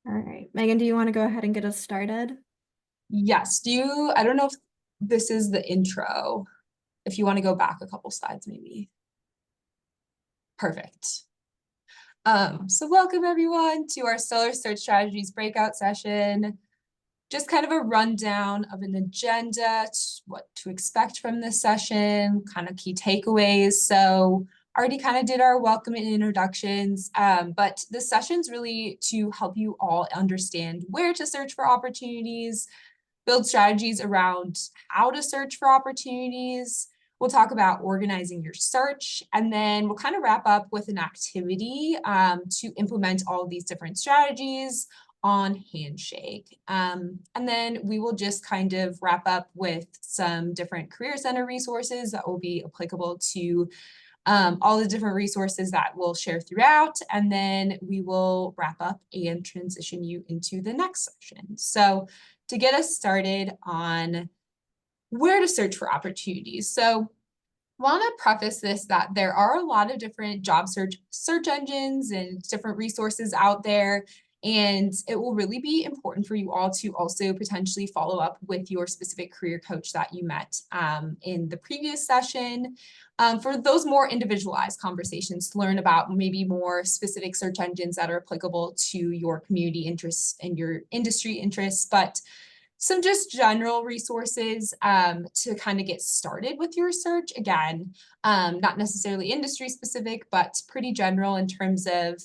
All right, Megan, do you want to go ahead and get us started? Yes. I don't know if this is the intro. If you want to go back a couple slides, maybe. Perfect. So welcome everyone to our Stellar Search Strategies breakout session. Just kind of a rundown of an agenda, what to expect from this session, kind of key takeaways. So already kind of did our welcome and introductions, but this session's really to help you all understand where to search for opportunities, build strategies around how to search for opportunities. We'll talk about organizing your search, and then we'll kind of wrap up with an activity to implement all of these different strategies on Handshake. And then we will just kind of wrap up with some different Career Center resources that will be applicable to all the different resources that we'll share throughout, and then we will wrap up and transition you into the next session. So to get us started on where to search for opportunities. So I want to preface this that there are a lot of different job search engines and different resources out there. And it will really be important for you all to also potentially follow up with your specific career coach that you met in the previous session for those more individualized conversations to learn about maybe more specific search engines that are applicable to your community interests and your industry interests. But some just general resources to kind of get started with your search. Again, not necessarily industry specific, but pretty general in terms of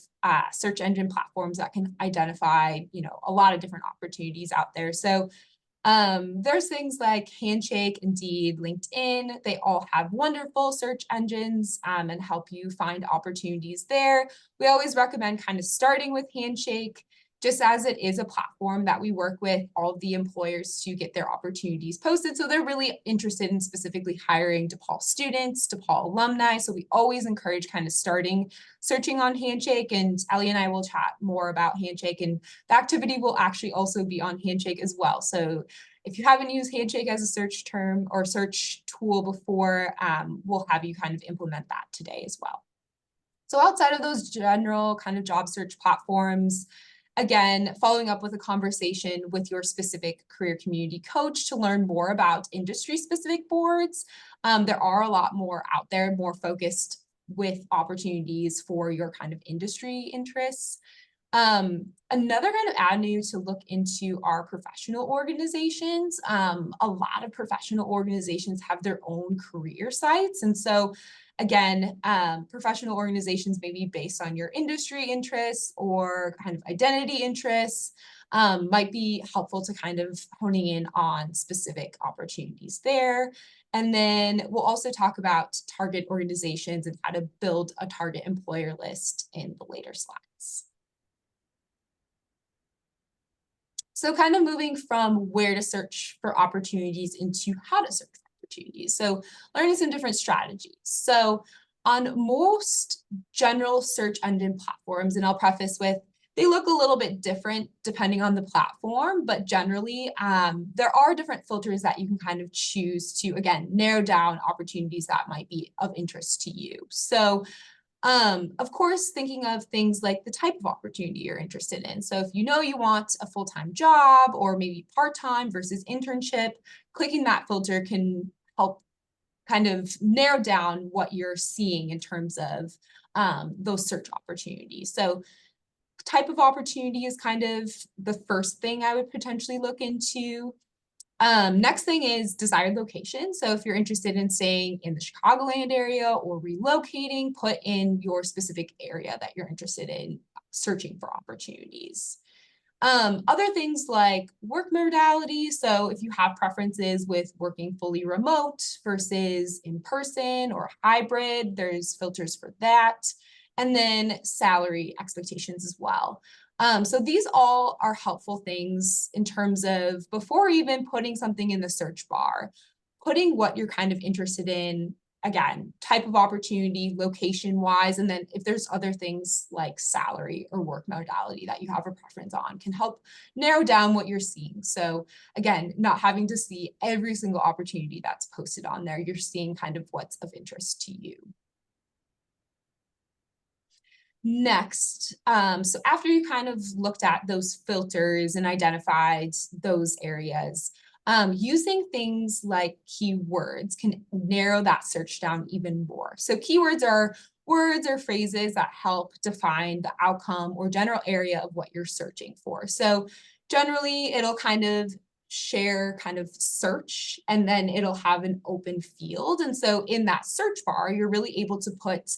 search engine platforms that can identify, a lot of different opportunities out there. So there's things like Handshake, Indeed, LinkedIn. They all have wonderful search engines and help you find opportunities there. We always recommend kind of starting with Handshake, just as it is a platform that we work with all of the employers to get their opportunities posted. So they're really interested in specifically hiring DePaul students, DePaul alumni. So we always encourage kind of starting searching on Handshake, and Ellie and I will chat more about Handshake, and the activity will actually also be on Handshake as well. So if you haven't used Handshake as a search term or search tool before, we'll have you kind of implement that today as well. So outside of those general kind of job search platforms, again, following up with a conversation with your specific career community coach to learn more about industry specific boards. There are a lot more out there, more focused with opportunities for your kind of industry interests. Another kind of avenue to look into are professional organizations. A lot of professional organizations have their own career sites. And so again, professional organizations may be based on your industry interests or kind of identity interests, might be helpful to kind of honing in on specific opportunities there. And then we'll also talk about target organizations and how to build a target employer list in the later slides. So kind of moving from where to search for opportunities into how to search for opportunities. So learning some different strategies. So on most general search engine platforms, and I'll preface with, they look a little bit different depending on the platform, but generally there are different filters that you can kind of choose to, again, narrow down opportunities that might be of interest to you. So of course, thinking of things like the type of opportunity you're interested in. So if you know you want a full-time job or maybe part-time versus internship, clicking that filter can help kind of narrow down what you're seeing in terms of those search opportunities. So type of opportunity is kind of the first thing I would potentially look into. Next thing is desired location. So if you're interested in staying in the Chicagoland area or relocating, put in your specific area that you're interested in searching for opportunities. Other things like work modality. So if you have preferences with working fully remote versus in person or hybrid, there's filters for that. And then salary expectations as well. So these all are helpful things in terms of before even putting something in the search bar, putting what you're kind of interested in, again, type of opportunity, location wise, and then if there's other things like salary or work modality that you have a preference on can help narrow down what you're seeing. So again, not having to see every single opportunity that's posted on there, you're seeing kind of what's of interest to you. Next, so after you kind of looked at those filters and identified those areas, using things like keywords can narrow that search down even more. So keywords are words or phrases that help define the outcome or general area of what you're searching for. So generally, it'll kind of share kind of search, and then it'll have an open field. And so in that search bar, you're really able to put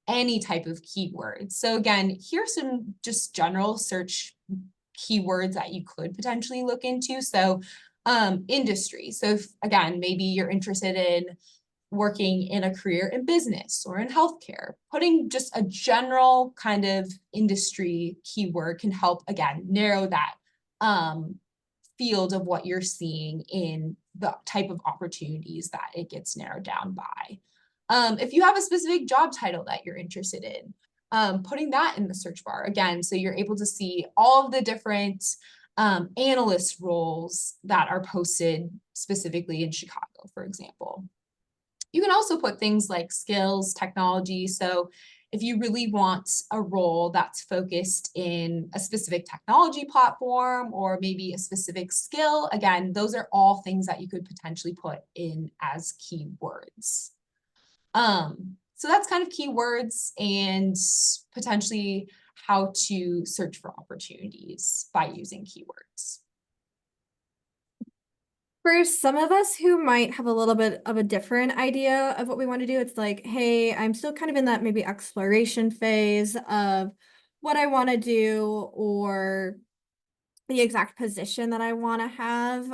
any type of keyword. So again, here's some just general search keywords that you could potentially look into. So industry. So if, again, maybe you're interested in working in a career in business or in healthcare, putting just a general kind of industry keyword can help, again, narrow that field of what you're seeing in the type of opportunities that it gets narrowed down by. If you have a specific job title that you're interested in, putting that in the search bar again, so you're able to see all of the different analyst roles that are posted specifically in Chicago, for example. You can also put things like skills, technology. So if you really want a role that's focused in a specific technology platform or maybe a specific skill, again, those are all things that you could potentially put in as keywords. So that's kind of keywords and potentially how to search for opportunities by using keywords. For some of us who might have a little bit of a different idea of what we want to do, it's like, hey, I'm still kind of in that maybe exploration phase of what I want to do or the exact position that I want to have.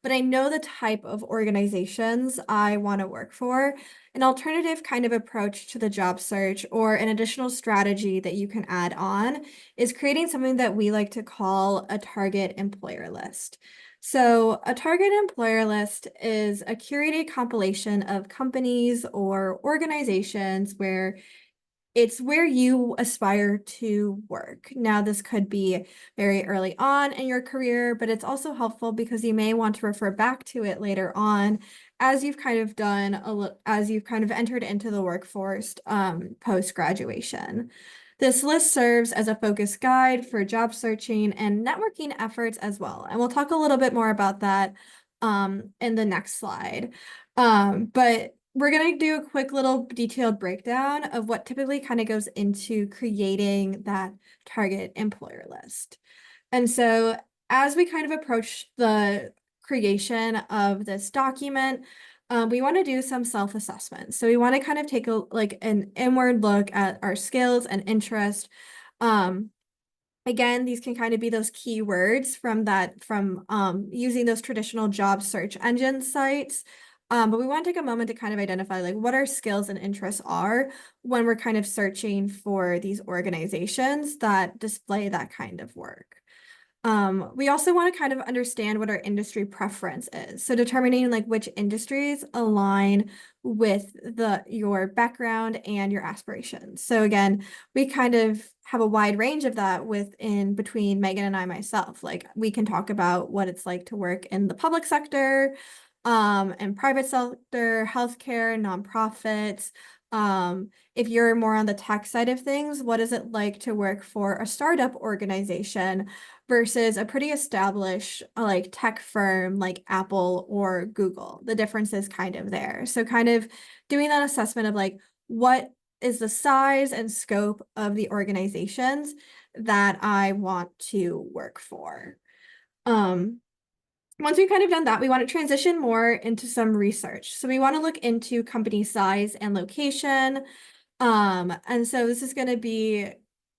But I know the type of organizations I want to work for. An alternative kind of approach to the job search or an additional strategy that you can add on is creating something that we like to call a target employer list. So a target employer list is a curated compilation of companies or organizations where it's where you aspire to work. Now, this could be very early on in your career, but it's also helpful because you may want to refer back to it later on as you've kind of as you've kind of entered into the workforce post-graduation. This list serves as a focus guide for job searching and networking efforts as well. And we'll talk a little bit more about that in the next slide. But we're going to do a quick little detailed breakdown of what typically kind of goes into creating that target employer list. And so as we kind of approach the creation of this document, we want to do some self-assessment. So we want to kind of take an inward look at our skills and interest. Again, these can kind of be those keywords from using those traditional job search engine sites. But we want to take a moment to kind of identify like what our skills and interests are when we're kind of searching for these organizations that display that kind of work. We also want to kind of understand what our industry preference is. So determining like which industries align with your background and your aspirations. So again, we kind of have a wide range of that between Megan and I myself. Like we can talk about what it's like to work in the public sector, and private sector, healthcare, nonprofits. If you're more on the tech side of things, what is it like to work for a startup organization versus a pretty established like tech firm like Apple or Google? The difference is kind of there. So kind of doing that assessment of like what is the size and scope of the organizations that I want to work for. Once we've kind of done that, we want to transition more into some research. So we want to look into company size and location. And so this is going to be,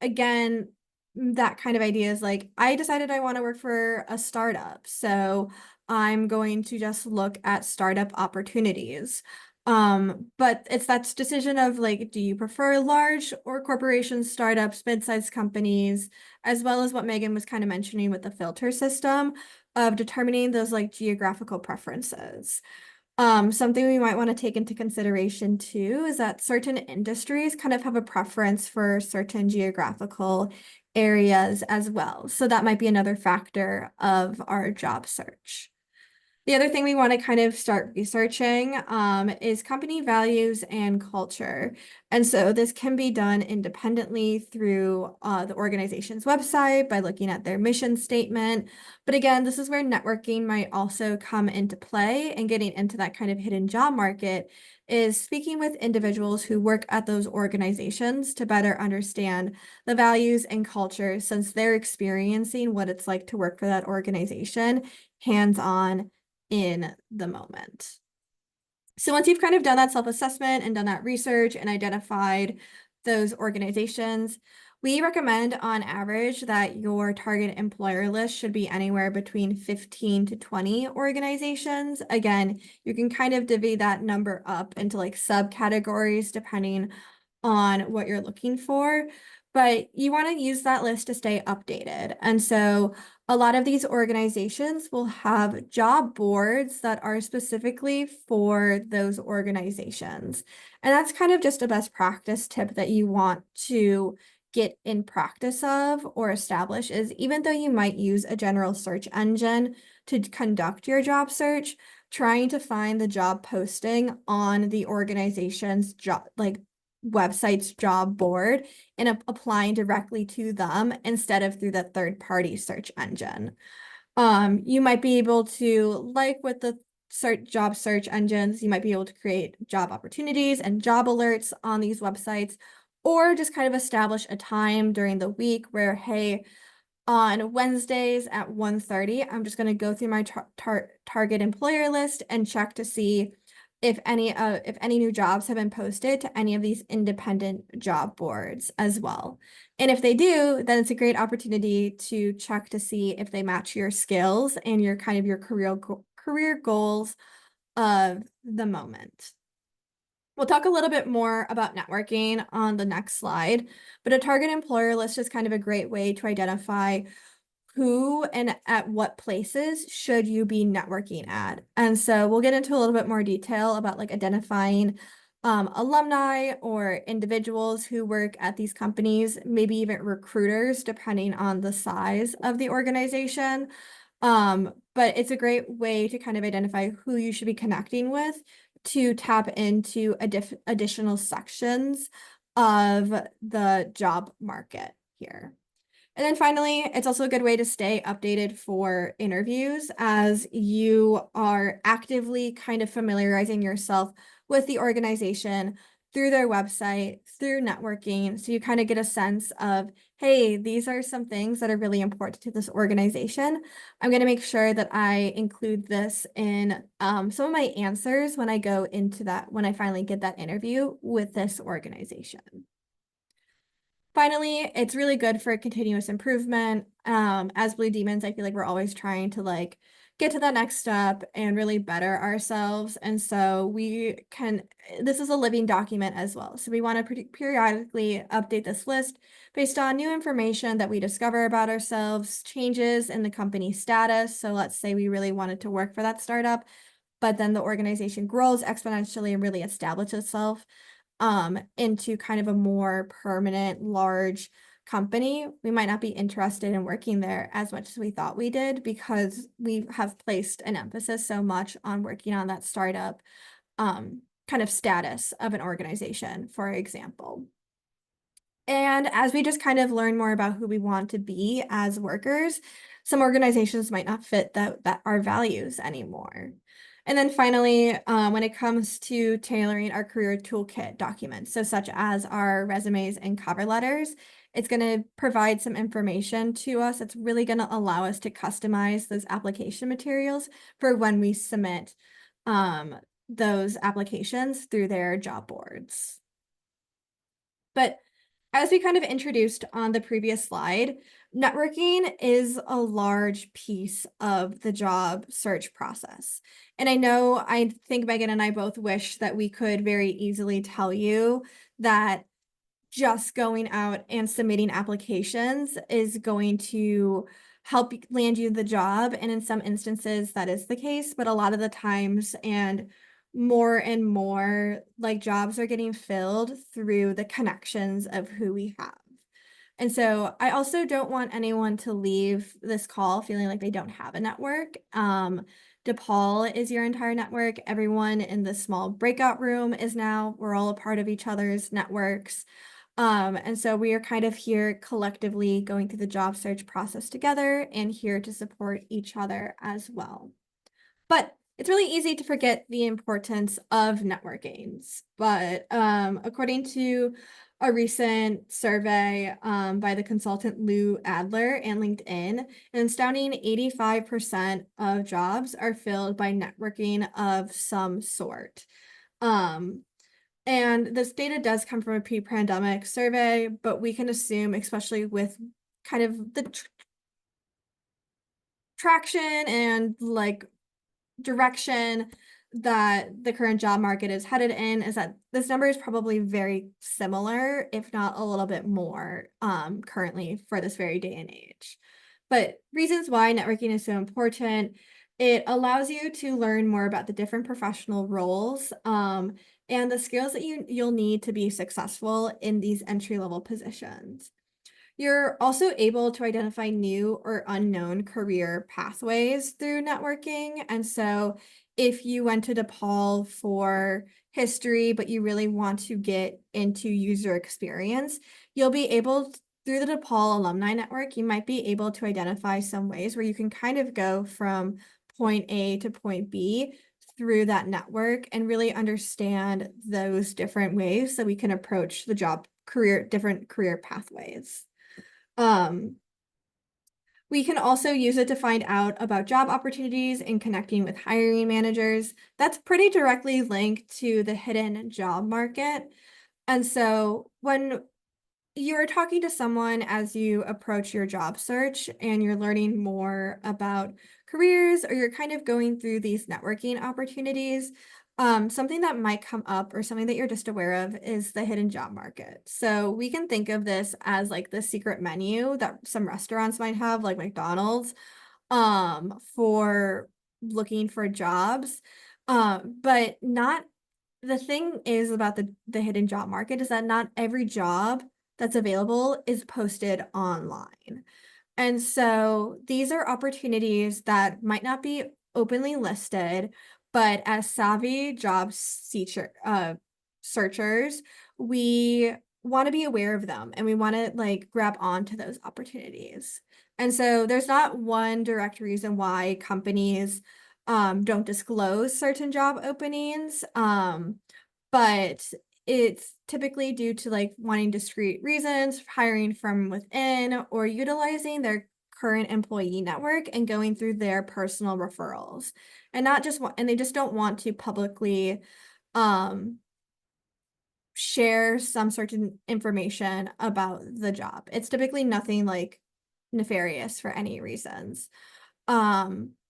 again, that kind of idea is like, I decided I want to work for a startup. So I'm going to just look at startup opportunities. But it's that decision of like, do you prefer large or corporations, startups, mid-sized companies, as well as what Megan was kind of mentioning with the filter system of determining those like geographical preferences. Something we might want to take into consideration too is that certain industries kind of have a preference for certain geographical areas as well. So that might be another factor of our job search. The other thing we want to kind of start researching is company values and culture. And so this can be done independently through the organization's website by looking at their mission statement. But again, this is where networking might also come into play, and getting into that kind of hidden job market is speaking with individuals who work at those organizations to better understand the values and culture, since they're experiencing what it's like to work for that organization hands-on in the moment. So once you've kind of done that self-assessment and done that research and identified those organizations, we recommend on average that your target employer list should be anywhere between 15 to 20 organizations. Again, you can kind of divvy that number up into like subcategories depending on what you're looking for, but you want to use that list to stay updated. And so a lot of these organizations will have job boards that are specifically for those organizations. And that's kind of just a best practice tip that you want to get in practice of or establish, is even though you might use a general search engine to conduct your job search, trying to find the job posting on the organization's job, like website's job board, and applying directly to them instead of through the third-party search engine. You might be able to, like with the job search engines, you might be able to create job opportunities and job alerts on these websites, or just kind of establish a time during the week where, hey, on Wednesdays at 1:30, I'm just going to go through my target employer list and check to see if any new jobs have been posted to any of these independent job boards as well. And if they do, then it's a great opportunity to check to see if they match your skills and your kind of your career goals of the moment. We'll talk a little bit more about networking on the next slide, but a target employer list is kind of a great way to identify who and at what places should you be networking at. And so we'll get into a little bit more detail about like identifying alumni or individuals who work at these companies, maybe even recruiters, depending on the size of the organization. But it's a great way to kind of identify who you should be connecting with to tap into additional sections of the job market here. And then finally, it's also a good way to stay updated for interviews as you are actively kind of familiarizing yourself with the organization through their website, through networking. So you kind of get a sense of, hey, these are some things that are really important to this organization. I'm going to make sure that I include this in some of my answers when I go into that, when I finally get that interview with this organization. Finally, it's really good for continuous improvement. As Blue Demons, I feel like we're always trying to like get to that next step and really better ourselves. And so this is a living document as well. So we want to periodically update this list based on new information that we discover about ourselves, changes in the company status. So let's say we really wanted to work for that startup, but then the organization grows exponentially and really establishes itself into kind of a more permanent, large company. We might not be interested in working there as much as we thought we did, because we have placed an emphasis so much on working on that startup kind of status of an organization, for example. And as we just kind of learn more about who we want to be as workers, some organizations might not fit that our values anymore. And then finally, when it comes to tailoring our career toolkit documents, so such as our resumes and cover letters, it's going to provide some information to us. It's really going to allow us to customize those application materials for when we submit those applications through their job boards. But as we kind of introduced on the previous slide, networking is a large piece of the job search process. And I think Megan and I both wish that we could very easily tell you that just going out and submitting applications is going to help land you the job. And in some instances, that is the case, but a lot of the times, and more like jobs are getting filled through the connections of who we have. And so I also don't want anyone to leave this call feeling like they don't have a network. DePaul is your entire network. Everyone in the small breakout room is now, we're all a part of each other's networks. And so we are kind of here collectively going through the job search process together and here to support each other as well. But it's really easy to forget the importance of networking. But according to a recent survey by the consultant Lou Adler and LinkedIn, an astounding 85% of jobs are filled by networking of some sort. And this data does come from a pre-pandemic survey, but we can assume, especially with kind of the traction and like direction that the current job market is headed in, is that this number is probably very similar, if not a little bit more, currently for this very day and age. But reasons why networking is so important: it allows you to learn more about the different professional roles, and the skills that you'll need to be successful in these entry-level positions. You're also able to identify new or unknown career pathways through networking. And so if you went to DePaul for history, but you really want to get into user experience, you'll be able, through the DePaul Alumni Network, you might be able to identify some ways where you can kind of go from point A to point B through that network and really understand those different ways that we can approach the different career pathways. We can also use it to find out about job opportunities and connecting with hiring managers. That's pretty directly linked to the hidden job market. And so when you're talking to someone as you approach your job search and you're learning more about careers, or you're kind of going through these networking opportunities, something that might come up or something that you're just aware of is the hidden job market. So we can think of this as like the secret menu that some restaurants might have, like McDonald's, for looking for jobs. But not the thing is about the hidden job market is that not every job that's available is posted online. And so these are opportunities that might not be openly listed, but as savvy searchers, we want to be aware of them and we want to like grab onto those opportunities. And so there's not one direct reason why companies don't disclose certain job openings, but it's typically due to like wanting discrete reasons, hiring from within, or utilizing their current employee network and going through their personal referrals. And not just and they just don't want to publicly share some certain information about the job. It's typically nothing like nefarious for any reasons.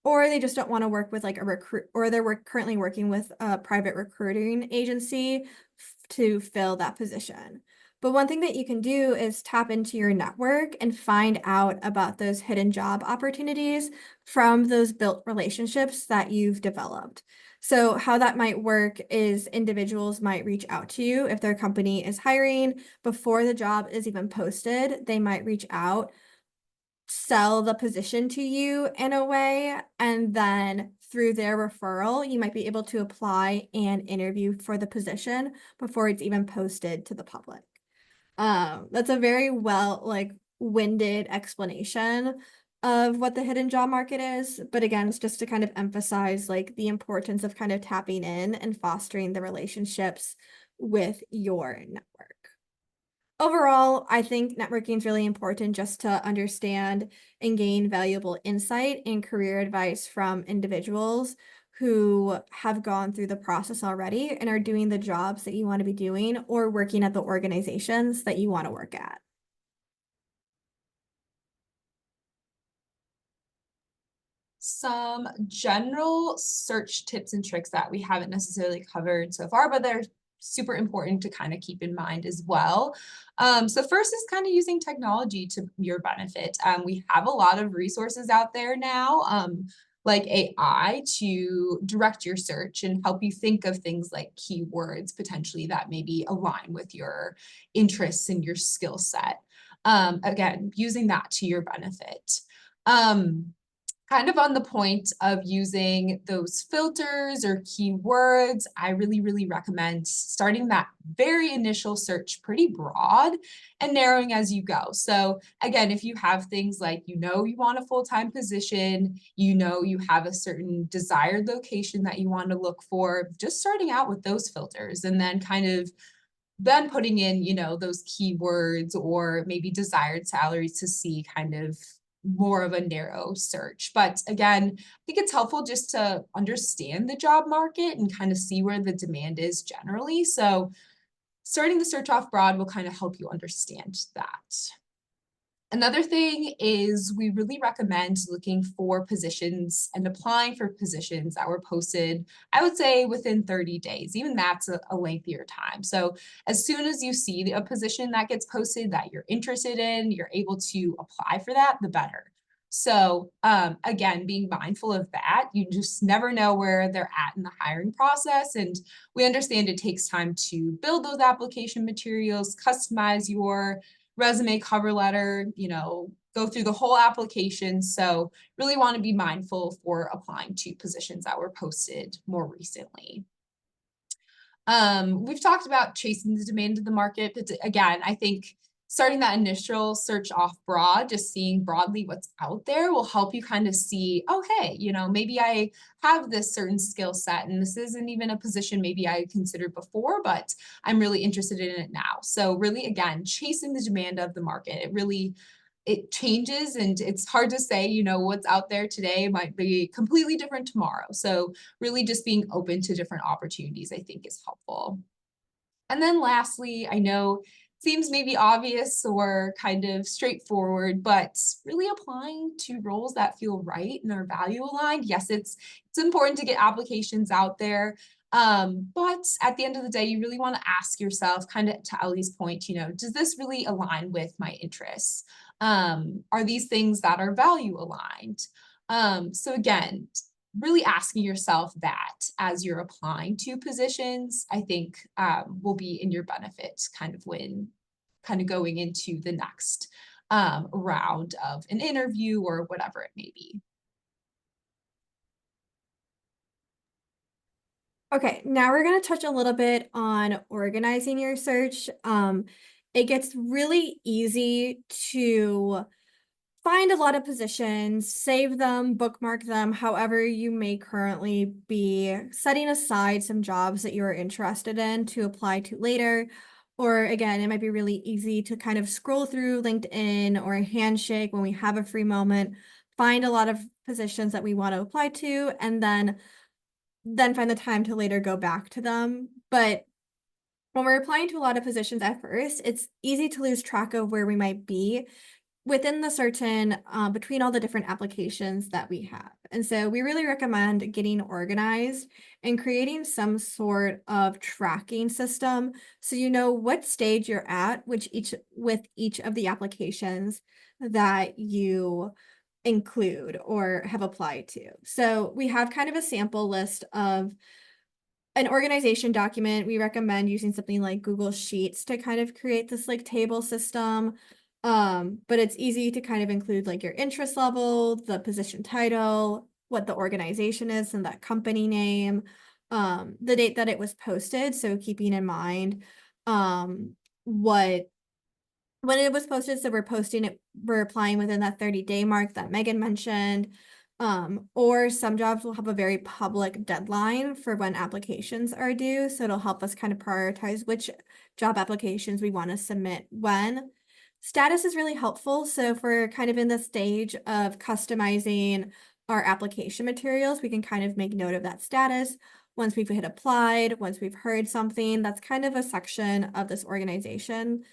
Or they just don't want to work with like a recruit, or they're currently working with a private recruiting agency to fill that position. But one thing that you can do is tap into your network and find out about those hidden job opportunities from those built relationships that you've developed. So how that might work is individuals might reach out to you if their company is hiring before the job is even posted. They might reach out, sell the position to you in a way, and then through their referral, you might be able to apply and interview for the position before it's even posted to the public. That's a very winded explanation of what the hidden job market is. But again, it's just to kind of emphasize like the importance of kind of tapping in and fostering the relationships with your network. Overall, I think networking is really important just to understand and gain valuable insight and career advice from individuals who have gone through the process already and are doing the jobs that you want to be doing or working at the organizations that you want to work at. Some general search tips and tricks that we haven't necessarily covered so far, but they're super important to kind of keep in mind as well. So first is kind of using technology to your benefit. We have a lot of resources out there now, like AI, to direct your search and help you think of things like keywords potentially that maybe align with your interests and your skill set. Again, using that to your benefit. kind of on the point of using those filters or keywords, I really recommend starting that very initial search pretty broad and narrowing as you go. So again, if you have things like, you want a full-time position, you have a certain desired location that you want to look for, just starting out with those filters and then kind of then putting in, those keywords or maybe desired salaries to see kind of more of a narrow search. But again, I think it's helpful just to understand the job market and kind of see where the demand is generally. So starting the search off broad will kind of help you understand that. Another thing is we really recommend looking for positions and applying for positions that were posted, I would say within 30 days. Even that's a lengthier time. So as soon as you see a position that gets posted that you're interested in, you're able to apply for that, the better. So again, being mindful of that, you just never know where they're at in the hiring process. And we understand it takes time to build those application materials, customize your resume, cover letter, go through the whole application. So really want to be mindful for applying to positions that were posted more recently. We've talked about chasing the demand of the market, but again, I think starting that initial search off broad, just seeing broadly what's out there will help you kind of see, oh, hey, maybe I have this certain skill set and this isn't even a position maybe I considered before, but I'm really interested in it now. So really, again, chasing the demand of the market, it changes and it's hard to say, what's out there today might be completely different tomorrow. So really just being open to different opportunities, I think is helpful. And then lastly, I know seems maybe obvious or kind of straightforward, but really applying to roles that feel right and are value aligned. Yes, it's important to get applications out there. But at the end of the day, you really want to ask yourself, kind of to Ellie's point, does this really align with my interests? Are these things that are value aligned? So again, really asking yourself that as you're applying to positions, I think will be in your benefit kind of when kind of going into the next round of an interview or whatever it may be. Okay, now we're going to touch a little bit on organizing your search. It gets really easy to find a lot of positions, save them, bookmark them, however you may currently be setting aside some jobs that you are interested in to apply to later. Or again, it might be really easy to kind of scroll through LinkedIn or Handshake when we have a free moment, find a lot of positions that we want to apply to, and then find the time to later go back to them. But when we're applying to a lot of positions at first, it's easy to lose track of where we might be within the certain between all the different applications that we have. And so we really recommend getting organized and creating some sort of tracking system so you know what stage you're at with each of the applications that you include or have applied to. So we have kind of a sample list of an organization document. We recommend using something like Google Sheets to kind of create this like table system. But it's easy to kind of include like your interest level, the position title, what the organization is and that company name, the date that it was posted. So keeping in mind what when it was posted, so we're applying within that 30-day mark that Megan mentioned. Or some jobs will have a very public deadline for when applications are due. So it'll help us kind of prioritize which job applications we want to submit when. Status is really helpful. So if we're kind of in the stage of customizing our application materials, we can kind of make note of that status. Once we've hit applied, once we've heard something, that's kind of a section of this organization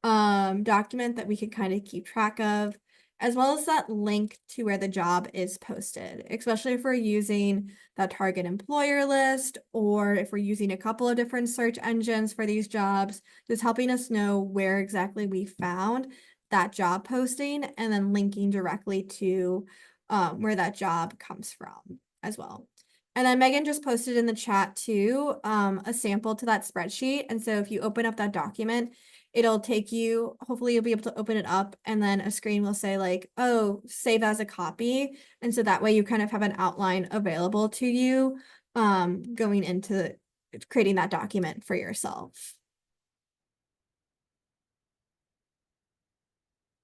document that we could kind of keep track of, as well as that link to where the job is posted, especially if we're using that target employer list or if we're using a couple of different search engines for these jobs, just helping us know where exactly we found that job posting and then linking directly to where that job comes from as well. And then Megan just posted in the chat too a sample to that spreadsheet. And so if you open up that document, it'll take you, hopefully you'll be able to open it up and then a screen will say like, oh, save as a copy. And so that way you kind of have an outline available to you going into creating that document for yourself.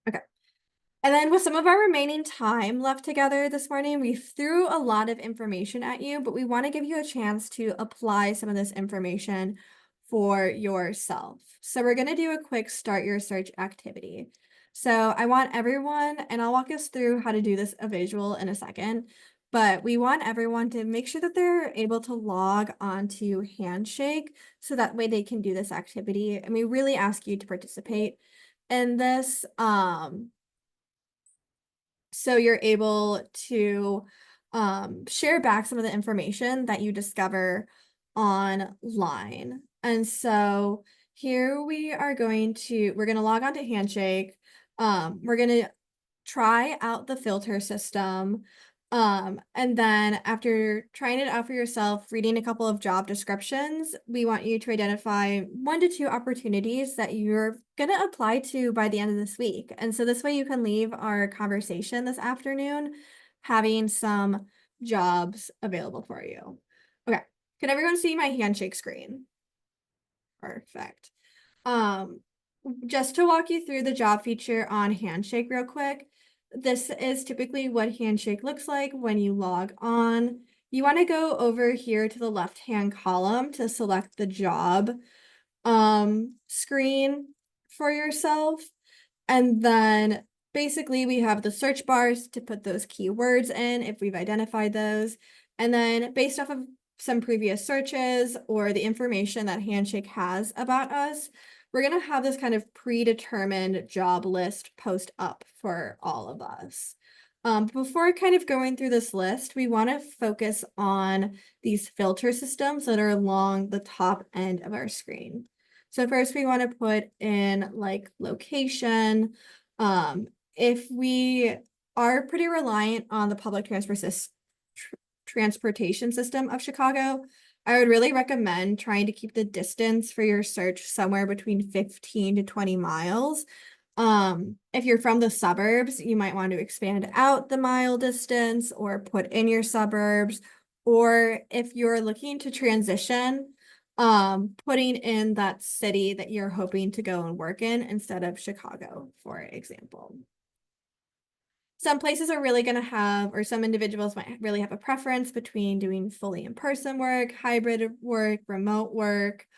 Okay. And then with some of our remaining time left together this morning, we threw a lot of information at you, but we want to give you a chance to apply some of this information for yourself. So we're going to do a quick start your search activity. So I want everyone, and I'll walk us through how to do this a visual in a second, but we want everyone to make sure that they're able to log onto Handshake so that way they can do this activity. And we really ask you to participate in this. So you're able to share back some of the information that you discover online. And so here we're going to log on to Handshake. We're going to try out the filter system. And then after trying it out for yourself, reading a couple of job descriptions, we want you to identify 1 to 2 opportunities that you're going to apply to by the end of this week. And so this way you can leave our conversation this afternoon having some jobs available for you. Okay. Can everyone see my Handshake screen? Perfect. Just to walk you through the job feature on Handshake real quick, this is typically what Handshake looks like when you log on. You want to go over here to the left-hand column to select the job screen for yourself. And then basically we have the search bars to put those keywords in if we've identified those. And then based off of some previous searches or the information that Handshake has about us, we're going to have this kind of predetermined job list post up for all of us. Before kind of going through this list, we want to focus on these filter systems that are along the top end of our screen. So first we want to put in like location. If we are pretty reliant on the public transportation system of Chicago, I would really recommend trying to keep the distance for your search somewhere between 15 to 20 miles. If you're from the suburbs, you might want to expand out the mile distance or put in your suburbs. Or if you're looking to transition, putting in that city that you're hoping to go and work in instead of Chicago, for example. Some places are really going to have, or some individuals might really have a preference between doing fully in-person work, hybrid work, remote work.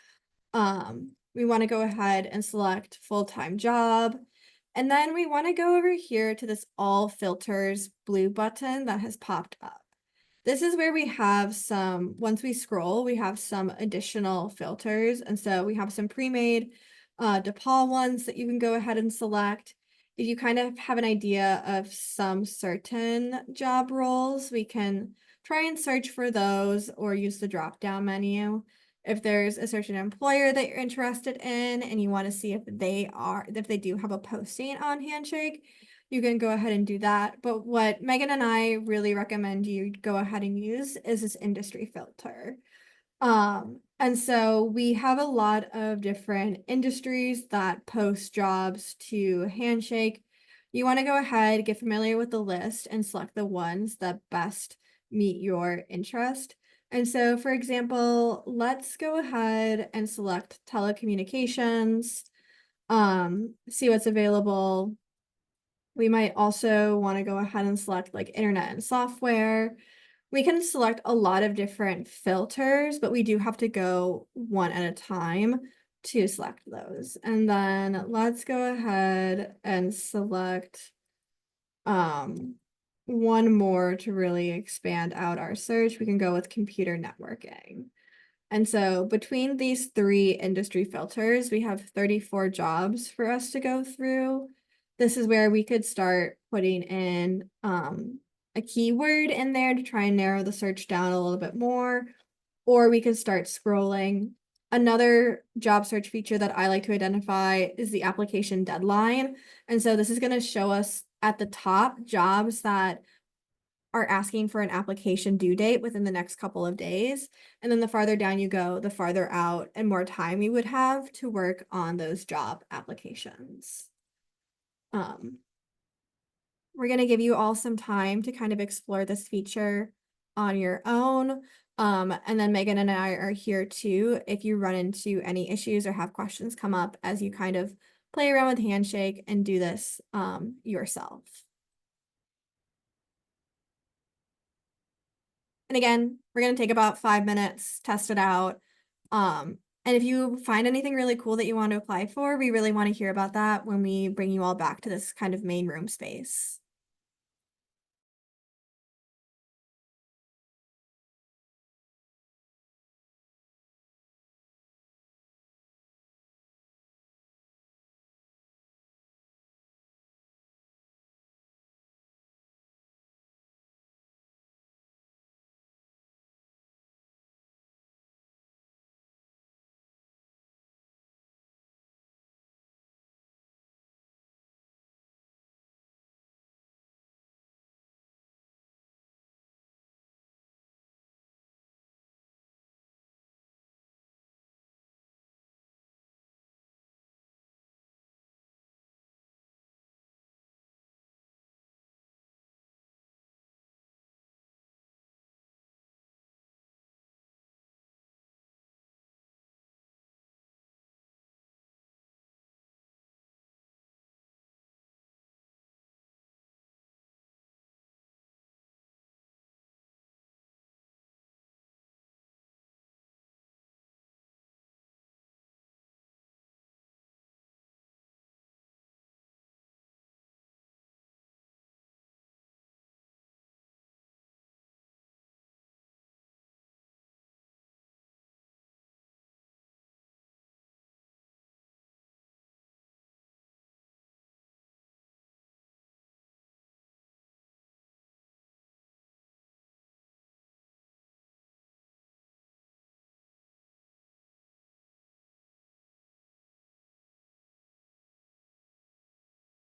We want to go ahead and select full-time job. And then we want to go over here to this all filters blue button that has popped up. This is where we have some, once we scroll, we have some additional filters. And so we have some pre-made DePaul ones that you can go ahead and select. If you kind of have an idea of some certain job roles, we can try and search for those or use the drop-down menu. If there's a certain employer that you're interested in and you want to see if they do have a posting on Handshake, you can go ahead and do that. But what Megan and I really recommend you go ahead and use is this industry filter. And so we have a lot of different industries that post jobs to Handshake. You want to go ahead, get familiar with the list and select the ones that best meet your interest. And so, for example, let's go ahead and select telecommunications, see what's available. We might also want to go ahead and select like internet and software. We can select a lot of different filters, but we do have to go one at a time to select those. And then let's go ahead and select one more to really expand out our search. We can go with computer networking. And so between these 3 industry filters, we have 34 jobs for us to go through. This is where we could start putting in a keyword in there to try and narrow the search down a little bit more, or we could start scrolling. Another job search feature that I like to identify is the application deadline. And so this is going to show us at the top jobs that are asking for an application due date within the next couple of days. And then the farther down you go, the farther out and more time you would have to work on those job applications. We're gonna give you all some time to kind of explore this feature on your own. And then Megan and I are here too if you run into any issues or have questions come up as you kind of play around with Handshake and do this yourself. And again, we're gonna take about 5 minutes, test it out. And if you find anything really cool that you want to apply for, we really want to hear about that when we bring you all back to this kind of main room space.